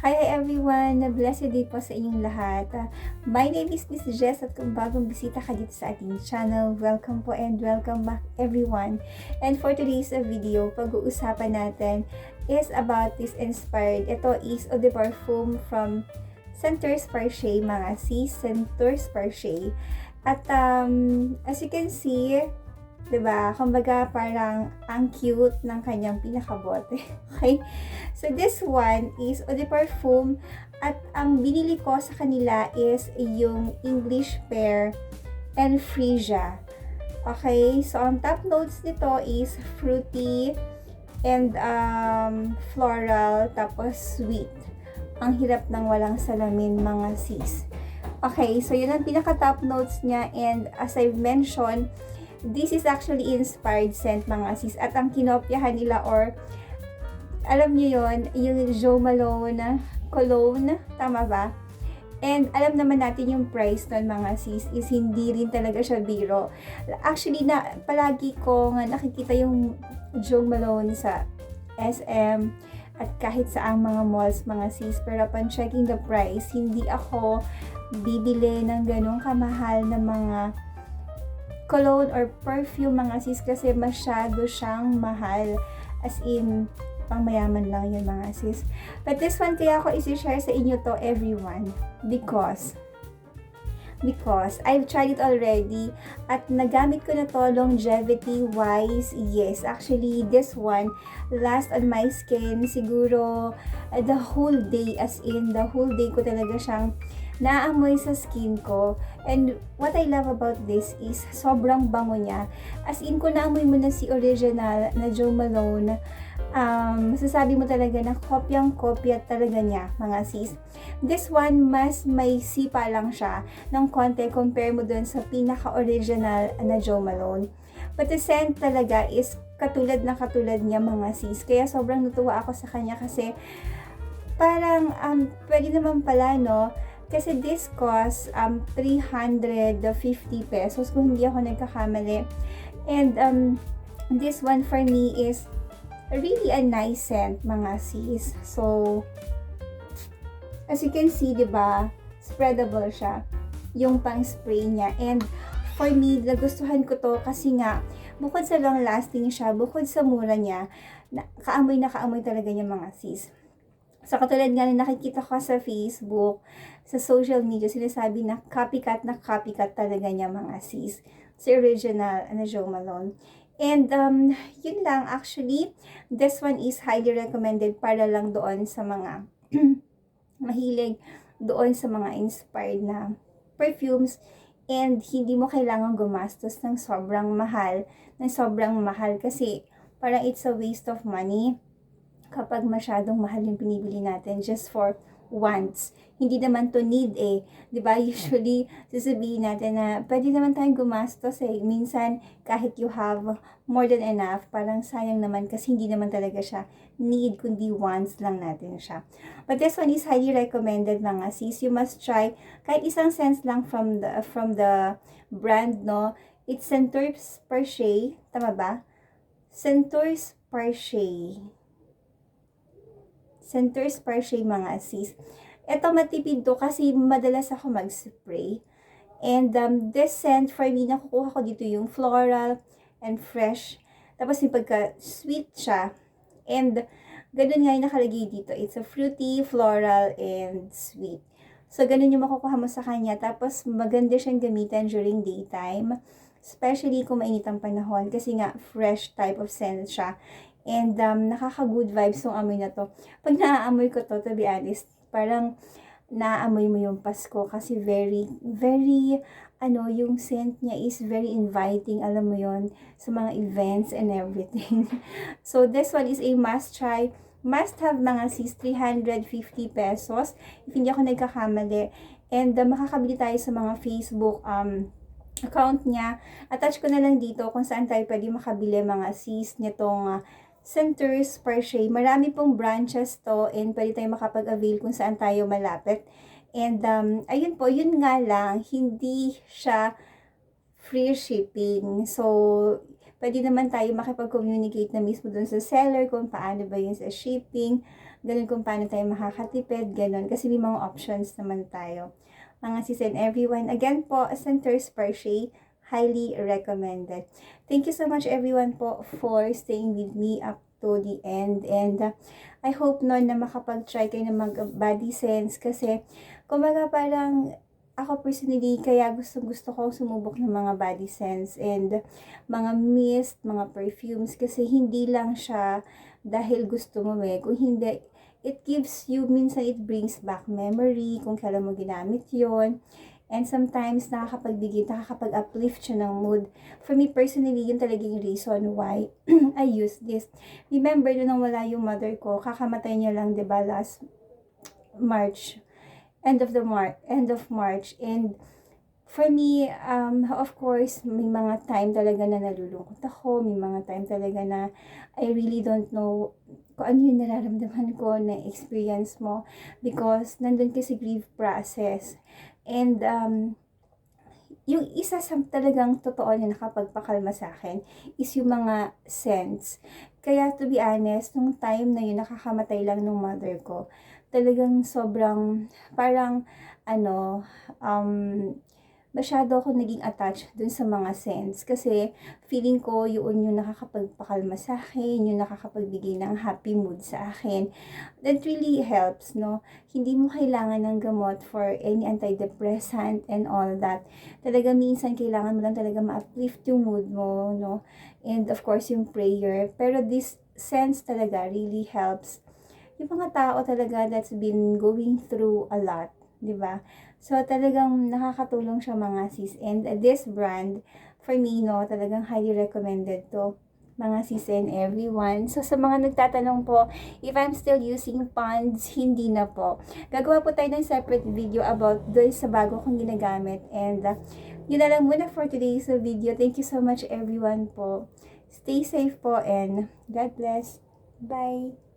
Hi everyone! Blessed day po sa inyong lahat. My name is Miss Jess at kung bagong bisita ka dito sa ating channel, welcome po and welcome back everyone. And for today's video, pag-uusapan natin is about this inspired. Ito is Eau de Parfum from Centers Parche, mga sis, Centers Parche. At as you can see, diba? Kumbaga parang ang cute ng kanyang pinakabote. Okay? So this one is Eau de Parfum at ang binili ko sa kanila is yung English Pear and Freesia. Okay? So ang top notes nito is fruity and floral tapos sweet. Ang hirap ng walang salamin, mga sis. Okay, so yun ang pinaka top notes niya, and as I've mentioned, this is actually inspired scent, mga sis. At ang kinopyahan nila, or alam niyo yon, yung Jo Malone cologne, tama ba? And alam naman natin yung price nun, mga sis, is hindi rin talaga siya biro. Actually, palagi ko nga nakikita yung Jo Malone sa SM at kahit sa ang mga malls, mga sis. Pero upon checking the price, hindi ako bibili ng ganong kamahal na mga cologne or perfume, mga sis, kasi masyado siyang mahal. As in, pang mayaman lang yun, mga sis. But this one, kaya ako isi-share sa inyo to, everyone. Because I've tried it already at nagamit ko na to longevity wise. Yes, actually this one last on my skin siguro the whole day, as in the whole day ko talaga siyang naamoy sa skin ko. And what I love about this is sobrang bango niya. As in, kung naamoy mo na si original na Jo Malone, masasabi mo talaga na kopyang-kopya talaga niya, mga sis. This one, mas may sipa lang siya ng konti compare mo dun sa pinaka-original na Jo Malone. But the scent talaga is katulad niya, mga sis. Kaya sobrang natuwa ako sa kanya kasi parang pwede naman pala, no? Kasi this cost 350 pesos kung hindi ako nagkakamali. And this one for me is really a nice scent, mga sis. So, as you can see, diba, spreadable siya, yung pang-spray niya. And for me, nagustuhan ko to kasi nga, bukod sa long lasting siya, bukod sa mura niya, kaamoy na kaamoy talaga niya, mga sis. So, katulad nga na nakikita ko sa Facebook, sa social media, sinasabi na copycat talaga niya, mga sis. Sa original, Jo Malone. And yun lang, actually, this one is highly recommended para lang doon sa mga mahilig doon sa mga inspired na perfumes, and hindi mo kailangan gumastos ng sobrang mahal kasi parang it's a waste of money kapag masyadong mahal yung pinibili natin just for wants. Hindi naman to need eh. 'Di ba? Usually, sasabihin natin na pwede naman tayong gumastos eh. Minsan, kahit you have more than enough, parang sayang naman kasi hindi naman talaga siya need, kundi wants lang natin siya. But this one is highly recommended, mga sis. You must try kahit isang scent lang from the brand, no? It's Centers Parche, tama ba? Centers Parche, mga sis. Ito matipid to kasi madalas ako mag-spray. And this scent for me, nakukuha ko dito yung floral and fresh. Tapos yung pagka-sweet siya. And ganun nga yung nakalagay dito. It's a fruity, floral, and sweet. So ganun yung makukuha mo sa kanya. Tapos maganda siyang gamitan during daytime. Especially kung mainit ang panahon. Kasi nga fresh type of scent siya. And nakaka-good vibes yung amoy na to. Pag naaamoy ko to be honest, parang naaamoy mo yung Pasko kasi very, very, yung scent niya is very inviting, alam mo yon, sa mga events and everything. So, this one is a must try, must have, mga sis, 350 pesos, if hindi ako nagkakamali. And makakabili tayo sa mga Facebook account niya. Attach ko na lang dito kung saan tayo pwede makabili, mga sis, nitong Centers Parche. Marami pong branches to, and pwede tayo makapag-avail kung saan tayo malapit. And ayun po, yun nga lang, hindi siya free shipping. So, pwede naman tayo makipag-communicate na mismo dun sa seller kung paano ba yun sa shipping. ganun kung paano tayo makakatipid, ganun. Kasi may mga options naman tayo. Mga sis and everyone, again po, Centers Parche, highly recommended. Thank you so much everyone po for staying with me up to the end. And I hope no na makapag-try kayo ng mag-body sense kasi kumbaga parang ako personally, kaya gusto ko sumubok ng mga body scents and mga mist, mga perfumes kasi hindi lang siya dahil gusto mo kung hindi, it gives you, minsan it brings back memory kung kailan mo ginamit yon. And sometimes nakakapag-uplift siya ng mood. For me personally, yun talaga yung reason why I use this. Remember, nung wala yung mother ko, kakamatay niya lang, diba, last March. End of March. And for me, of course, may mga time talaga na nalulungkot ako, may mga time talaga na I really don't know kung ano yung nararamdaman ko, na experience mo, because nandun kasi grief process. And yung isa sa talagang totoo na nakapagpakalma sa akin is yung mga scents. Kaya to be honest, nung time na yun, nakakamatay lang ng mother ko, talagang sobrang, parang, masyado ako naging attached dun sa mga scents. Kasi, feeling ko, yun yung nakakapagpakalma sa akin, yung nakakapagbigay ng happy mood sa akin. That really helps, no? Hindi mo kailangan ng gamot for any antidepressant and all that. Talaga minsan, kailangan mo lang talaga ma-uplift yung mood mo, no? And of course, yung prayer. Pero this scents talaga really helps yung mga tao talaga that's been going through a lot, di ba? So, talagang nakakatulong siya mga sis. And this brand, for me, no, talagang highly recommended to mga sis and everyone. So, sa mga nagtatanong po, if I'm still using Ponds, hindi na po. Gagawa po tayo ng separate video about doon sa bago kong ginagamit. And, yun na lang muna for today's video. Thank you so much everyone po. Stay safe po and God bless. Bye!